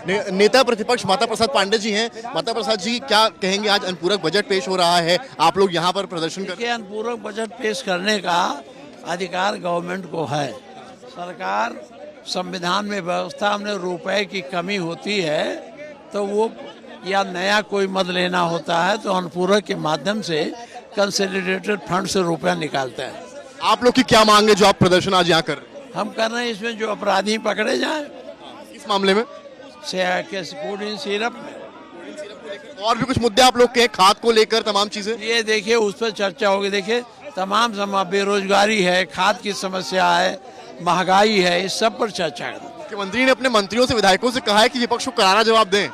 नेता प्रतिपक्ष माता प्रसाद पांडे जी हैं। माता प्रसाद जी, क्या कहेंगे? आज अनुपूरक बजट पेश हो रहा है, आप लोग यहाँ पर प्रदर्शन कर। देखिए, अनुपूरक बजट पेश करने का अधिकार गवर्नमेंट को है। सरकार संविधान में व्यवस्था में रुपए की कमी होती है तो वो या नया कोई मद लेना होता है तो अनुपूरक के माध्यम से कंसोलिडेटेड फंड से रुपया निकालता है। आप लोग की क्या मांग है जो आप प्रदर्शन आज यहाँ कर रहे हैं? हम कर रहे हैं इसमें जो अपराधी पकड़े जाएं, इस मामले में कोडिन सिरप में। और भी कुछ मुद्दे आप लोग के हैं, खाद को लेकर तमाम चीजें। ये देखिए, उस पर चर्चा होगी। देखिए, तमाम बेरोजगारी है, खाद की समस्या है, महंगाई है, इस सब पर चर्चा करें। मुख्यमंत्री ने अपने मंत्रियों से, विधायकों से कहा है कि विपक्ष को करारा जवाब दें।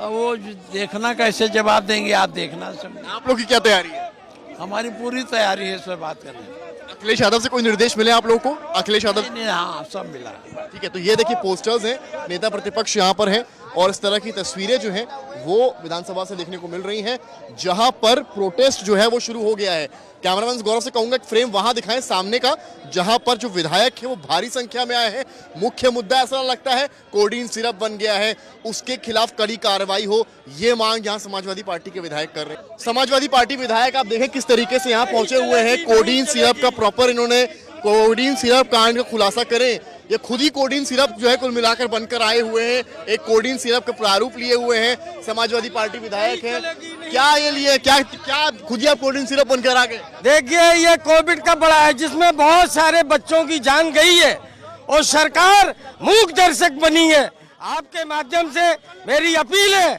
वो देखना कैसे जवाब देंगे, आप देखना। आप लोग की क्या तैयारी है? हमारी पूरी तैयारी है इस पर बात करने की। अखिलेश यादव से कोई निर्देश मिले आप लोगों को? अखिलेश यादव, हाँ, सब मिला। ठीक है। तो ये देखिए, पोस्टर्स हैं, नेता प्रतिपक्ष यहाँ पर हैं और इस तरह की तस्वीरें जो हैं वो विधानसभा से देखने को मिल रही हैं, जहां पर प्रोटेस्ट जो है वो शुरू हो गया है। कैमरामैन गौरव से कहूंगा एक फ्रेम वहां दिखाएं सामने का, जहां पर जो विधायक है वो भारी संख्या में आए हैं। मुख्य मुद्दा ऐसा लगता है कोडिन सिरप बन गया है, उसके खिलाफ कड़ी कार्रवाई हो, ये मांग यहाँ समाजवादी पार्टी के विधायक कर रहे हैं। समाजवादी पार्टी विधायक आप देखें किस तरीके से यहाँ पहुंचे हुए हैं। कोडिन सिरप का प्रॉपर इन्होंने कोडिन सिरप कांड का खुलासा करें, ये खुद ही कोडिन सिरप जो है कुल मिलाकर बनकर आए हुए हैं। एक कोडिन सिरप का प्रारूप लिए हुए हैं समाजवादी पार्टी विधायक हैं। क्या ये लिए, क्या खुद ही आप कोडिन सिरप बनकर आ गए? देखिए, ये कोविड का बड़ा है जिसमें बहुत सारे बच्चों की जान गई है और सरकार मूक दर्शक बनी है। आपके माध्यम से मेरी अपील है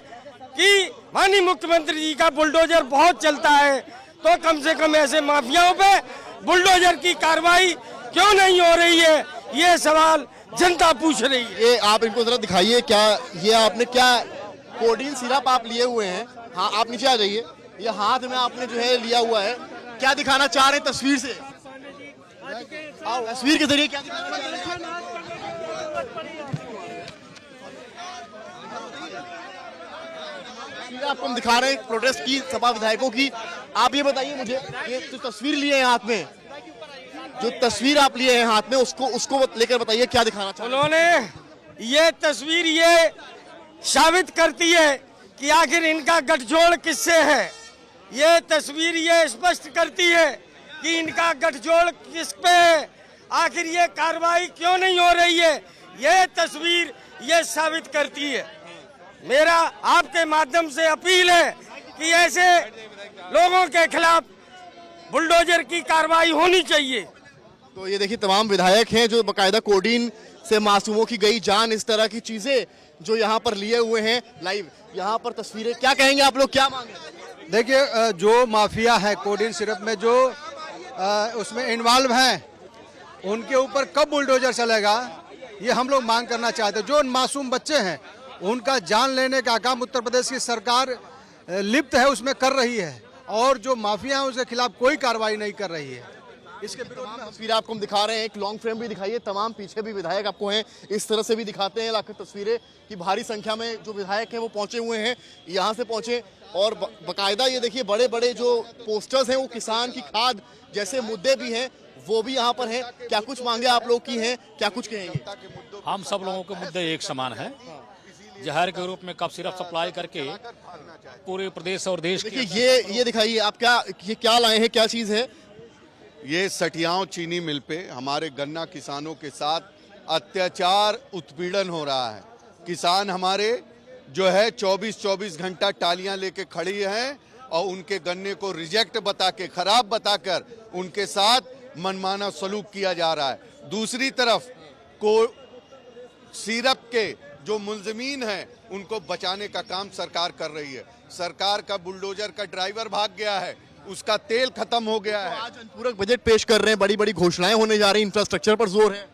कि माननीय मुख्यमंत्री जी का बुलडोजर बहुत चलता है, तो कम से कम ऐसे माफियाओं पे बुलडोजर की कार्रवाई क्यों नहीं हो रही है, ये सवाल जनता पूछ रही है। ये आप इनको जरा दिखाइए, क्या ये आपने क्या कोडिन सिरप आप लिए हुए हैं? हाँ, आप नीचे आ जाइए। ये हाथ में आपने जो है लिया हुआ है, क्या दिखाना चाह रहे हैं तस्वीर से? तस्वीर के जरिए क्या दिखाना चाह रहे हैं? आपको हम दिखा रहे हैं प्रोटेस्ट की, सपा विधायकों की। आप ये बताइए मुझे, ये जो तस्वीर लिए हैं हाथ में, जो तस्वीर आप लिए हैं हाथ में, उसको लेकर बताइए क्या दिखाना चाहते हैं? उन्होंने ये तस्वीर ये साबित करती है कि आखिर इनका गठजोड़ किससे है। ये तस्वीर ये स्पष्ट करती है कि इनका गठजोड़ किस पे है, आखिर ये कार्रवाई क्यों नहीं हो रही है। ये तस्वीर ये साबित करती है। मेरा आपके माध्यम से अपील है कि ऐसे लोगों के खिलाफ बुलडोजर की कार्रवाई होनी चाहिए। तो ये देखिए, तमाम विधायक हैं जो बकायदा कोडिन से मासूमों की गई जान, इस तरह की चीजें जो यहाँ पर लिए हुए हैं लाइव, यहाँ पर तस्वीरें। क्या कहेंगे आप लोग, क्या मांगे? देखिए, जो माफिया है कोडिन सिरप में, जो उसमें इन्वॉल्व हैं, उनके ऊपर कब बुलडोजर चलेगा, ये हम लोग मांग करना चाहते हैं। जो मासूम बच्चे हैं उनका जान लेने का काम उत्तर प्रदेश की सरकार लिप्त है, उसमें कर रही है, और जो माफिया है उसके खिलाफ कोई कार्रवाई नहीं कर रही है। इसके तमाम तस्वीरें आपको हम दिखा रहे हैं, एक लॉन्ग फ्रेम भी दिखाइए। तमाम पीछे भी विधायक आपको हैं, इस तरह से भी दिखाते हैं लाकर तस्वीरें कि भारी संख्या में जो विधायक हैं वो पहुंचे हुए हैं, यहाँ से पहुंचे। और बकायदा ये देखिए, बड़े बड़े जो पोस्टर्स हैं वो किसान की खाद जैसे मुद्दे भी हैं वो भी यहाँ पर हैं। क्या कुछ मांगे आप लोग की हैं, क्या कुछ कहेंगे? हम सब लोगों के मुद्दे एक समान है। जहर के रूप में कफ सिरप सप्लाई करके पूरे प्रदेश और देश के। ये दिखाइए आप, क्या लाए हैं, क्या चीज है? ये सटियाओं चीनी मिल पे हमारे गन्ना किसानों के साथ अत्याचार उत्पीड़न हो रहा है। किसान हमारे जो है 24-24 घंटा टालियां लेके खड़ी हैं और उनके गन्ने को रिजेक्ट बता के, खराब बताकर उनके साथ मनमाना सलूक किया जा रहा है। दूसरी तरफ को सिरप के जो मुलजमीन हैं उनको बचाने का काम सरकार कर रही है। सरकार का बुलडोजर का ड्राइवर भाग गया है, उसका तेल खत्म हो गया है। आज अनुपूरक बजट पेश कर रहे हैं, बड़ी बड़ी घोषणाएं होने जा रही, इंफ्रास्ट्रक्चर पर जोर है।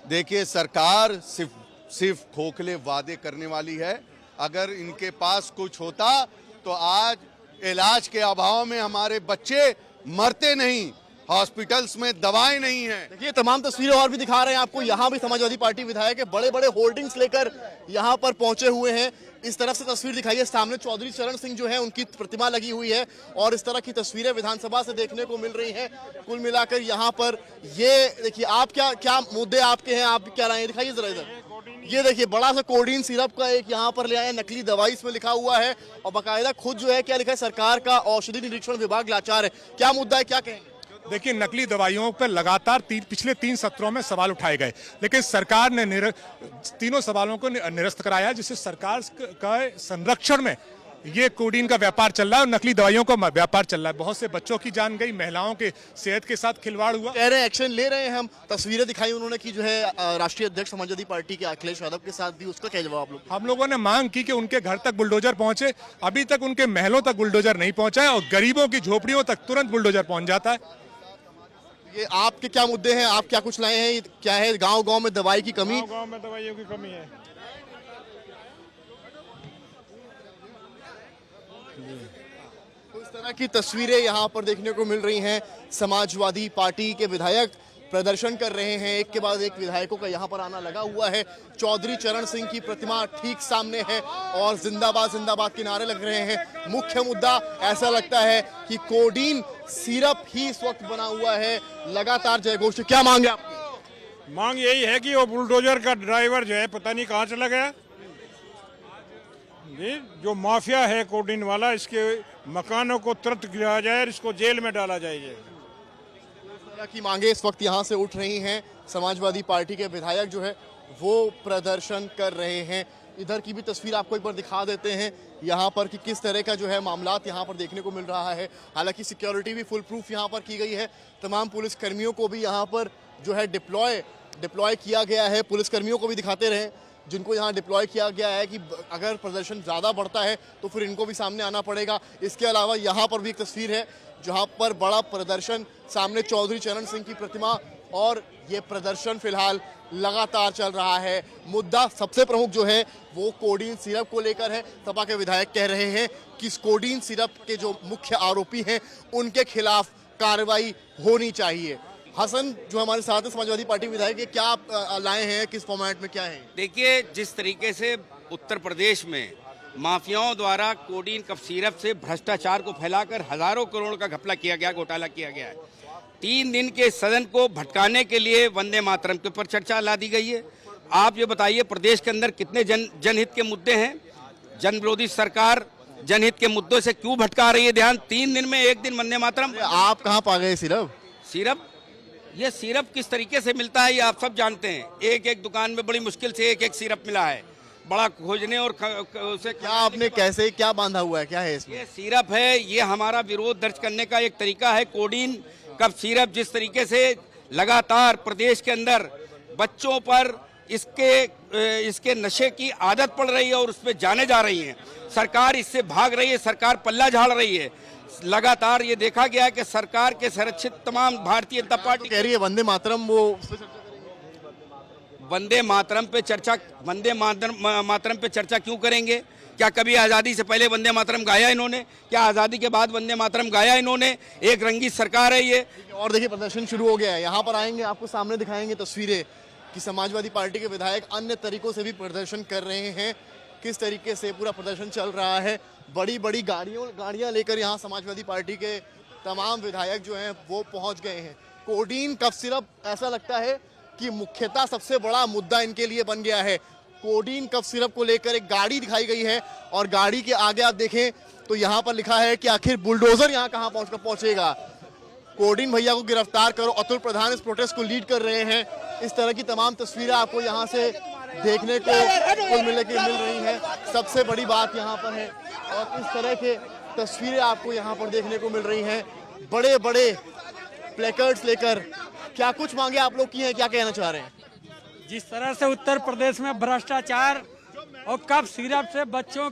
देखिए, सरकार सिर्फ खोखले वादे करने वाली है। अगर इनके पास कुछ होता तो आज इलाज के अभाव में हमारे बच्चे मरते नहीं, हॉस्पिटल्स में दवाएं नहीं हैं। देखिए, तमाम तस्वीरें और भी दिखा रहे हैं आपको। यहाँ भी समाजवादी पार्टी विधायक है, बड़े बड़े होर्डिंग्स लेकर यहाँ पर पहुंचे हुए हैं। इस तरफ से तस्वीर दिखाइए, सामने चौधरी चरण सिंह जो है उनकी प्रतिमा लगी हुई है और इस तरह की तस्वीरें विधानसभा से देखने को मिल रही हैं। कुल मिलाकर यहाँ पर ये देखिए, आप क्या मुद्दे आपके हैं, आप क्या लाए, दिखाइए जरा इधर। ये देखिए बड़ा सा कोडीन सिरप का एक यहाँ पर ले आए, नकली दवाई इसमें लिखा हुआ है और बाकायदा खुद जो है क्या लिखा है, सरकार का औषधि निरीक्षण विभाग लाचार है। क्या मुद्दा है, क्या कहेंगे? देखिए, नकली दवाइयों पर लगातार पिछले 3 सत्रों में सवाल उठाए गए, लेकिन सरकार ने तीनों सवालों को निरस्त कराया, जिससे सरकार का संरक्षण में ये कोडीन का व्यापार चल रहा है और नकली दवाइयों का व्यापार चल रहा है। बहुत से बच्चों की जान गई, महिलाओं के सेहत के साथ खिलवाड़ हुआ। कह रहे हैं एक्शन ले रहे हैं हम। तस्वीरें दिखाई उन्होंने कि जो है राष्ट्रीय अध्यक्ष समाजवादी पार्टी के अखिलेश यादव के साथ भी, उसका क्या जवाब आप लोग? हम लोगों ने मांग की कि उनके घर तक बुलडोजर पहुंचे, अभी तक उनके महलों तक बुलडोजर नहीं पहुंचा है और गरीबों की झोपड़ियों तक तुरंत बुलडोजर पहुंच जाता है। ये आपके क्या मुद्दे हैं, आप क्या कुछ लाए हैं? क्या है, गांव-गांव में दवाई की कमी? गांव में दवाइयों की कमी है। तो इस तरह की तस्वीरें यहाँ पर देखने को मिल रही हैं। समाजवादी पार्टी के विधायक प्रदर्शन कर रहे हैं, एक के बाद एक विधायकों का यहाँ पर आना लगा हुआ है। चौधरी चरण सिंह की प्रतिमा ठीक सामने है और जिंदाबाद जिंदाबाद के नारे लग रहे हैं। मुख्य मुद्दा ऐसा लगता है कि कोडीन सिरप ही इस वक्त बना हुआ है। लगातार जयघोष। क्या मांग है आपकी? मांग यही है कि वो बुलडोजर का ड्राइवर जो है पता नहीं कहाँ चला गया, ये जो माफिया है कोडीन वाला, इसके मकानों को तुरंत गिराया जाए और इसको जेल में डाला जाए। की मांगे इस वक्त यहाँ से उठ रही हैं। समाजवादी पार्टी के विधायक जो है वो प्रदर्शन कर रहे हैं। इधर की भी तस्वीर आपको एक बार दिखा देते हैं यहाँ पर कि किस तरह का जो है मामलात यहाँ पर देखने को मिल रहा है। हालांकि सिक्योरिटी भी फुल प्रूफ यहाँ पर की गई है। तमाम पुलिस कर्मियों को भी यहाँ पर जो है डिप्लॉय किया गया है। पुलिस कर्मियों को भी दिखाते रहे जिनको यहाँ डिप्लॉय किया गया है कि अगर प्रदर्शन ज़्यादा बढ़ता है तो फिर इनको भी सामने आना पड़ेगा। इसके अलावा यहाँ पर भी एक तस्वीर है जहाँ पर बड़ा प्रदर्शन, सामने चौधरी चरण सिंह की प्रतिमा, और ये प्रदर्शन फिलहाल लगातार चल रहा है। मुद्दा सबसे प्रमुख जो है वो कोडीन सिरप को लेकर है। सपा के विधायक कह रहे हैं कि इस कोडीन सिरप के जो मुख्य आरोपी हैं उनके खिलाफ कार्रवाई होनी चाहिए। हसन जो हमारे साथ है, समाजवादी पार्टी विधायक, ये क्या आप लाए हैं, किस फॉर्मेट में क्या है? देखिए, जिस तरीके से उत्तर प्रदेश में माफियाओं द्वारा कोडीन कफ सिरप से भ्रष्टाचार को फैलाकर हजारों करोड़ का घपला किया गया, घोटाला किया गया है। 3 दिन के सदन को भटकाने के लिए वंदे मातरम के ऊपर चर्चा ला दी गई है। आप ये बताइए, प्रदेश के अंदर कितने जनहित के मुद्दे हैं? जन विरोधी सरकार जनहित के मुद्दों से क्यों भटका रही है ध्यान? 3 दिन में 1 दिन वंदे मातरम। आप कहाँ पा गए सिरप? ये सिरप किस तरीके से मिलता है ये आप सब जानते हैं। एक दुकान में बड़ी मुश्किल से एक सिरप मिला है, बड़ा खोजने और उसे क्या आपने कैसे क्या बांधा हुआ है, क्या है इसमें? ये सिरप है, ये हमारा विरोध दर्ज करने का एक तरीका है। कोडीन कफ सिरप जिस तरीके से लगातार प्रदेश के अंदर बच्चों पर इसके नशे की आदत पड़ रही है और उसमें जाने जा रही है, सरकार इससे भाग रही है, सरकार पल्ला झाड़ रही है। लगातार ये देखा गया है कि सरकार के संरक्षित तमाम भारतीय जनता पार्टी कह रही है वंदे मातरम, वंदे मातरम पे चर्चा क्यों करेंगे? क्या कभी आज़ादी से पहले वंदे मातरम गाया इन्होंने? क्या आज़ादी के बाद वंदे मातरम गाया इन्होंने? एक रंगी सरकार है ये। और देखिए प्रदर्शन शुरू हो गया है। यहाँ पर आएंगे, आपको सामने दिखाएंगे तस्वीरें कि समाजवादी पार्टी के विधायक अन्य तरीकों से भी प्रदर्शन कर रहे हैं। किस तरीके से पूरा प्रदर्शन चल रहा है। बड़ी बड़ी गाड़ियाँ लेकर यहाँ समाजवादी पार्टी के तमाम विधायक जो हैं वो पहुँच गए हैं। कोडीन कफ सिरप ऐसा लगता है कि मुख्यतः सबसे बड़ा मुद्दा इनके लिए बन गया है। कोडीन कफ सिरप को लेकर एक गाड़ी दिखाई गई है और गाड़ी के आगे आप देखें तो यहाँ पर लिखा है कि आखिर बुलडोजर यहाँ कहाँ पहुँचेगा। कोडीन भैया को गिरफ्तार करो, अतुल प्रधान इस प्रोटेस्ट को लीड कर रहे हैं। इस तरह की तमाम तस्वीरें आपको यहाँ से देखने को कुल मिल रही हैं। सबसे बड़ी बात यहाँ पर है और इस तरह के तस्वीरें आपको यहाँ पर देखने को मिल रही हैं। बड़े बड़े प्लेकार्ड्स लेकर क्या कुछ मांगे आप लोग की हैं, क्या कहना चाह रहे हैं? जिस तरह से उत्तर प्रदेश में भ्रष्टाचार और कफ सिरप से बच्चों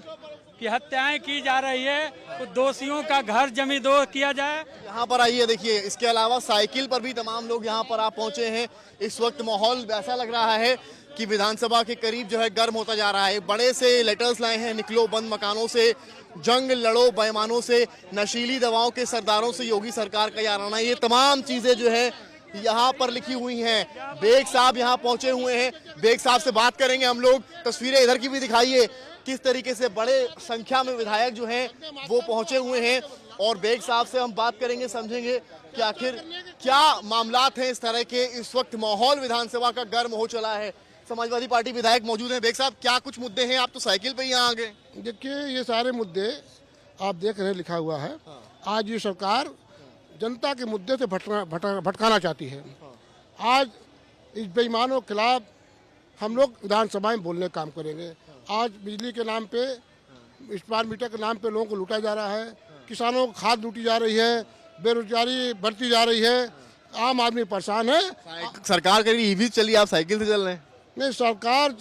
की हत्याएं की जा रही है, तो दोषियों का घर जमींदोज किया जाए। यहाँ पर आइए देखिए, इसके अलावा साइकिल पर भी तमाम लोग यहाँ पर आप पहुँचे हैं। इस वक्त माहौल ऐसा लग रहा है कि विधानसभा के करीब जो है गर्म होता जा रहा है। बड़े से लेटर्स लाए हैं, निकलो बंद मकानों से, जंग लड़ो बेईमानों से, नशीली दवाओं के सरदारों से योगी सरकार का याराना, ये तमाम चीजें जो है यहाँ पर लिखी हुई हैं। बेग साहब यहाँ पहुंचे हुए हैं, बेग साहब से बात करेंगे हम लोग। तस्वीरें इधर की भी दिखाइए, किस तरीके से बड़े संख्या में विधायक जो हैं वो पहुंचे हुए हैं और बेग साहब से हम बात करेंगे, समझेंगे कि आखिर क्या मामलात हैं इस तरह के। इस वक्त माहौल विधानसभा का गर्म हो चला है। समाजवादी पार्टी विधायक मौजूद हैं। बेग साहब, क्या कुछ मुद्दे हैं? आप तो साइकिल पे ही यहाँ आ गए। देखिए, ये सारे मुद्दे आप देख रहे हैं, लिखा हुआ है। आज ये सरकार जनता के मुद्दे से भटकाना चाहती है। आज इस बेईमानों के खिलाफ हम लोग विधानसभा में बोलने का काम करेंगे। आज बिजली के नाम पे, स्मार्ट मीटर के नाम पे लोगों को लूटा जा रहा है, किसानों को खाद लूटी जा रही है, बेरोजगारी बढ़ती जा रही है, आम आदमी परेशान है। सरकार कह रही ईवी चली, आप साइकिल से चल रहे हैं। नहीं, सरकार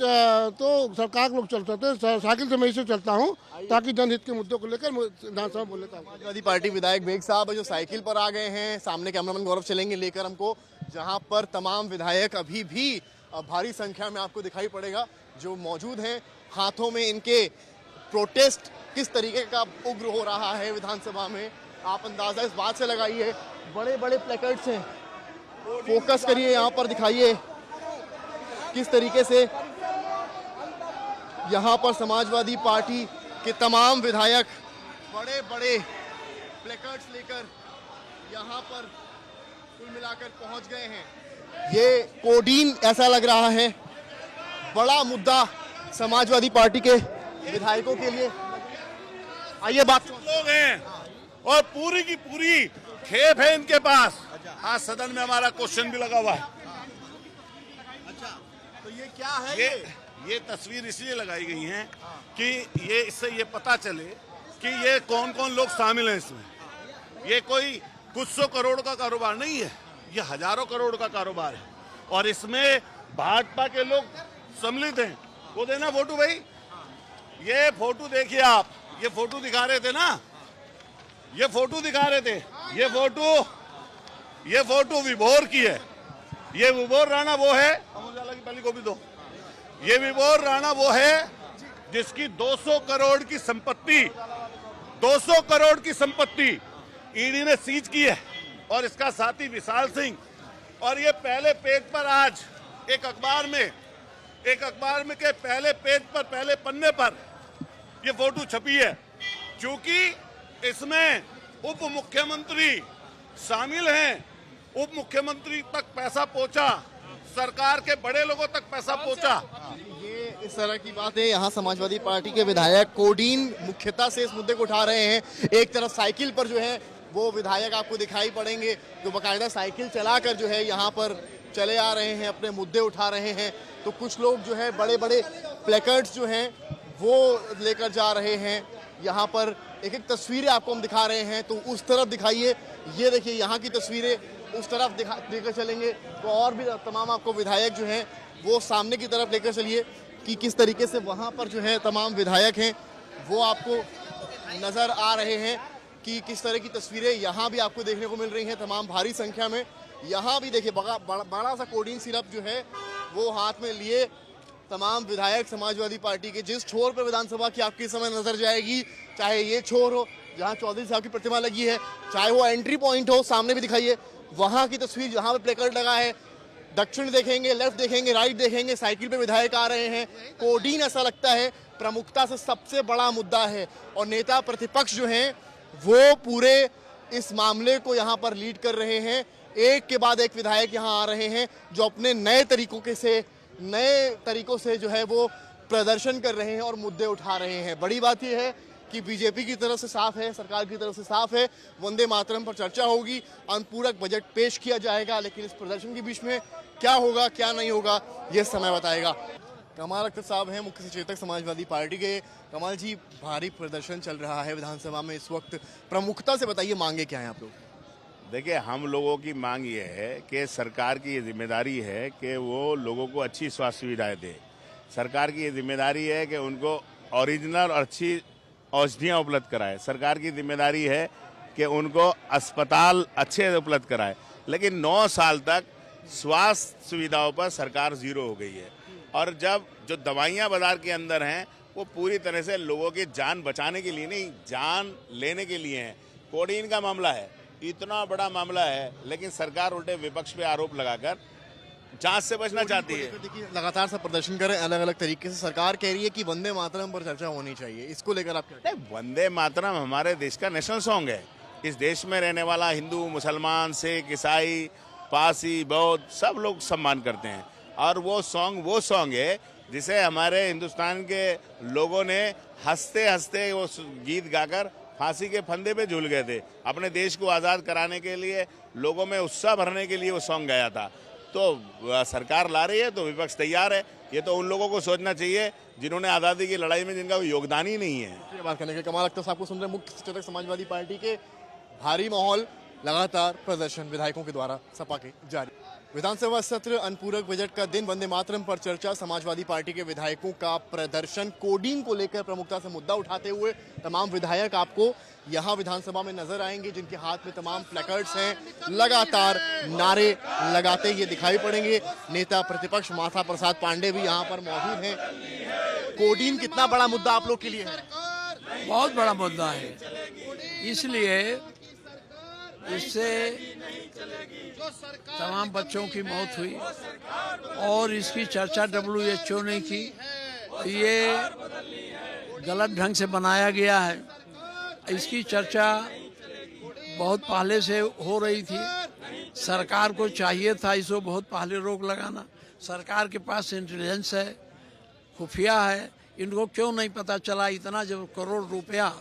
तो सरकार के लोग चल सकते हैं, साइकिल से मैं इसे चलता हूँ ताकि जनहित के मुद्दों को लेकर विधानसभा बोलने का। समाजवादी पार्टी विधायक बेग साहब जो साइकिल पर आ गए हैं, सामने कैमरामैन गौरव चलेंगे लेकर हमको, जहां पर तमाम विधायक अभी भी भारी संख्या में आपको दिखाई पड़ेगा जो मौजूद हैं। हाथों में इनके प्रोटेस्ट किस तरीके का उग्र हो रहा है विधानसभा में, आप अंदाजा इस बात से लगाइए। बड़े बड़े प्लेकार्ड्स हैं, फोकस करिए, यहाँ पर दिखाइए किस तरीके से यहाँ पर समाजवादी पार्टी के तमाम विधायक बड़े बड़े प्लेकार्ड्स लेकर यहाँ पर कुल मिलाकर पहुंच गए हैं। ये कोडीन ऐसा लग रहा है बड़ा मुद्दा समाजवादी पार्टी के विधायकों के लिए। आइए बात लोग हैं और पूरी की पूरी खेप है इनके पास। आज सदन में हमारा क्वेश्चन भी लगा हुआ है। तो ये क्या है? ये तस्वीर इसलिए लगाई गई है कि ये इससे ये पता चले कि ये कौन कौन लोग शामिल हैं इसमें। ये कोई कुछ सौ करोड़ का कारोबार नहीं है, ये हजारों करोड़ का कारोबार है और इसमें भाजपा के लोग सम्मिलित हैं। वो देना फोटो भाई, ये फोटो देखिए आप, ये फोटो दिखा रहे थे ना, ये फोटो दिखा रहे थे, ये फोटो विभोर की है। ये विभोर राणा वो है, उजाला की पहली कॉपी दो। ये विभोर राणा वो है जिसकी 200 करोड़ की संपत्ति, 200 करोड़ की संपत्ति ईडी ने सीज की है और इसका साथी विशाल सिंह। और ये पहले पेज पर आज एक अखबार में के पहले पेज पर, पहले पन्ने पर ये फोटो छपी है। क्योंकि इसमें उप मुख्यमंत्री शामिल हैं, उप मुख्यमंत्री तक पैसा पहुंचा, सरकार के बड़े लोगों तक पैसा पहुंचा। ये इस तरह की बातें यहाँ समाजवादी पार्टी के विधायक कोडीन मुख्यतः से इस मुद्दे को उठा रहे हैं। एक तरफ साइकिल पर जो है वो विधायक आपको दिखाई पड़ेंगे जो बाकायदा साइकिल चलाकर जो है यहाँ पर चले आ रहे हैं, अपने मुद्दे उठा रहे हैं। तो कुछ लोग जो है बड़े बड़े प्लेकार्ड्स जो हैं वो लेकर जा रहे हैं। यहाँ पर एक एक तस्वीरें आपको हम दिखा रहे हैं, तो उस तरफ दिखाइए, ये देखिए यहाँ की तस्वीरें, उस तरफ लेकर चलेंगे तो और भी तमाम आपको विधायक जो हैं वो सामने की तरफ लेकर चलिए कि किस तरीके से वहाँ पर जो है तमाम विधायक हैं वो आपको नज़र आ रहे हैं कि किस तरह की तस्वीरें यहाँ भी आपको देखने को मिल रही हैं तमाम भारी संख्या में। यहाँ भी देखिए बड़ा सा कोडीन सिरप जो है वो हाथ में लिए तमाम विधायक समाजवादी पार्टी के। जिस छोर पर विधानसभा की आपकी समय नजर जाएगी, चाहे ये छोर हो जहाँ चौधरी साहब की प्रतिमा लगी है, चाहे वो एंट्री पॉइंट हो, सामने भी दिखाइए वहाँ की तस्वीर जहाँ पे प्लेकार्ड लगा है। दक्षिण देखेंगे, लेफ्ट देखेंगे, राइट देखेंगे, साइकिल पे विधायक आ रहे हैं। कोडीन ऐसा लगता है प्रमुखता से सबसे बड़ा मुद्दा है और नेता प्रतिपक्ष जो हैं वो पूरे इस मामले को यहाँ पर लीड कर रहे हैं। एक के बाद एक विधायक यहाँ आ रहे हैं जो अपने नए तरीकों से जो है वो प्रदर्शन कर रहे हैं और मुद्दे उठा रहे हैं। बड़ी बात यह है कि बीजेपी की तरफ से साफ है, सरकार की तरफ से साफ है, वंदे मातरम पर चर्चा होगी, अनुपूरक बजट पेश किया जाएगा, लेकिन इस प्रदर्शन के बीच में क्या होगा क्या नहीं होगा ये समय बताएगा। कमाल अख्तर साहब हैं मुख्य सचेतक समाजवादी पार्टी के। कमाल जी, भारी प्रदर्शन चल रहा है विधानसभा में इस वक्त, प्रमुखता से बताइए मांगे क्या हैं आप लोग? देखिए, हम लोगों की मांग ये है कि सरकार की ये जिम्मेदारी है कि वो लोगों को अच्छी स्वास्थ्य सुविधाएं दे। सरकार की ये जिम्मेदारी है कि उनको ओरिजिनल और अच्छी औषधियाँ उपलब्ध कराए। सरकार की जिम्मेदारी है कि उनको अस्पताल अच्छे उपलब्ध कराए। लेकिन 9 साल तक स्वास्थ्य सुविधाओं पर सरकार जीरो हो गई है और जब जो दवाइयाँ बाजार के अंदर हैं वो पूरी तरह से लोगों की जान बचाने के लिए नहीं, जान लेने के लिए हैं। कोडीन का मामला है, इतना बड़ा मामला है, लेकिन सरकार उल्टे विपक्ष पे आरोप लगाकर जांच से बचना चाहती है। देखिए, लगातार सब प्रदर्शन कर रहे हैं अलग अलग तरीके से। सरकार कह रही है कि वंदे मातरम पर चर्चा होनी चाहिए, इसको लेकर आप क्या? वंदे मातरम हमारे देश का नेशनल सॉन्ग है। इस देश में रहने वाला हिंदू, मुसलमान, सिख, ईसाई, पारसी, बौद्ध सब लोग सम्मान करते हैं और वो सॉन्ग है जिसे हमारे हिंदुस्तान के लोगों ने हंसते हंसते वो गीत गाकर फांसी के फंदे पे झूल गए थे। अपने देश को आज़ाद कराने के लिए, लोगों में उत्साह भरने के लिए वो सॉन्ग गाया था। तो सरकार ला रही है तो विपक्ष तैयार है। ये तो उन लोगों को सोचना चाहिए जिन्होंने आज़ादी की लड़ाई में जिनका कोई योगदान ही नहीं है। ये बात करने के कमाल अख्तर साहब को सुन रहे हैं, मुख्य सचेतक समाजवादी पार्टी के। भारी माहौल, लगातार प्रदर्शन विधायकों के द्वारा सपा के जारी। विधानसभा सत्र, अनुपूरक बजट का दिन, वंदे मातरम पर चर्चा, समाजवादी पार्टी के विधायकों का प्रदर्शन, कोडिंग को लेकर प्रमुखता से मुद्दा उठाते हुए तमाम विधायक आपको यहां विधानसभा में नजर आएंगे, जिनके हाथ में तमाम प्लेकार्ड्स हैं। लगातार नारे लगाते ये दिखाई पड़ेंगे। नेता प्रतिपक्ष माथा प्रसाद पांडे भी यहां पर मौजूद हैं। कोडिंग कितना बड़ा मुद्दा आप लोग के लिए है? बहुत बड़ा मुद्दा है, इसलिए इससे तमाम बच्चों की मौत हुई और इसकी चर्चा WHO ने की। ये गलत ढंग से बनाया गया है। इसकी चर्चा बहुत पहले से हो रही थी। सरकार को चाहिए था इसको बहुत पहले रोक लगाना। सरकार के पास इंटेलिजेंस है, खुफिया है, इनको क्यों नहीं पता चला? इतना जब करोड़ रुपया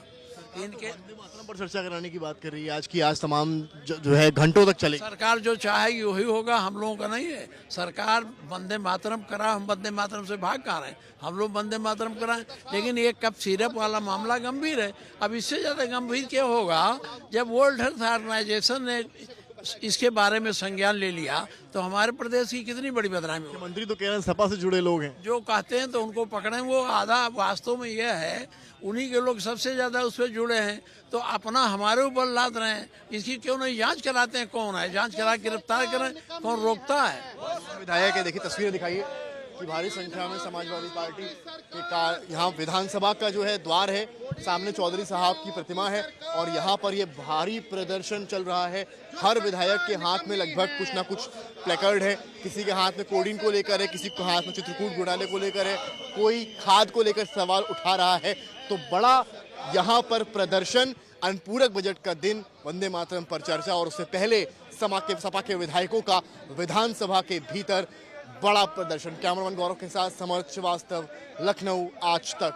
इनके मातरम पर चर्चा कराने की बात कर रही है, आज तमाम जो है घंटों तक चलेगी। सरकार जो चाहेगी वही होगा, हम लोगों का नहीं है। सरकार वंदे मातरम करा, हम वंदे मातरम से भाग कहाँ रहे हैं? हम लोग वंदे मातरम कराएं, लेकिन ये कप सिरप वाला मामला गंभीर है। अब इससे ज़्यादा गंभीर क्या होगा जब वर्ल्ड हेल्थ ऑर्गेनाइजेशन ने इसके बारे में संज्ञान ले लिया तो हमारे प्रदेश की कितनी बड़ी बदनामी होगी। मंत्री तो कह रहे हैं सपा से जुड़े लोग हैं, जो कहते हैं तो उनको पकड़ें। वो आधा वास्तव में यह है, उन्हीं के लोग सबसे ज़्यादा उस पर जुड़े हैं, तो अपना हमारे ऊपर लाद रहे हैं। इसकी क्यों नहीं जांच कराते हैं? कौन है? जांच करा गिरफ्तार करें, कौन रोकता है? विधायक है, देखिए तस्वीरें दिखाइए कि भारी संख्या में समाजवादी पार्टी के यहाँ विधानसभा का जो है द्वार है, सामने चौधरी साहब की प्रतिमा है और यहाँ पर ये भारी प्रदर्शन चल रहा है। हर विधायक के हाथ में लगभग कुछ ना कुछ प्लेकार्ड है। किसी के हाथ में कोडिंग को लेकर है, किसी के हाथ में चित्रकूट घोटाले को लेकर है, कोई खाद को लेकर सवाल उठा रहा है। तो बड़ा यहाँ पर प्रदर्शन, अनुपूरक बजट का दिन, वंदे मातरम पर चर्चा और उससे पहले सपा के विधायकों का विधानसभा के भीतर बड़ा प्रदर्शन। कैमरामैन गौरव के साथ समर्थ श्रीवास्तव, लखनऊ, आज तक।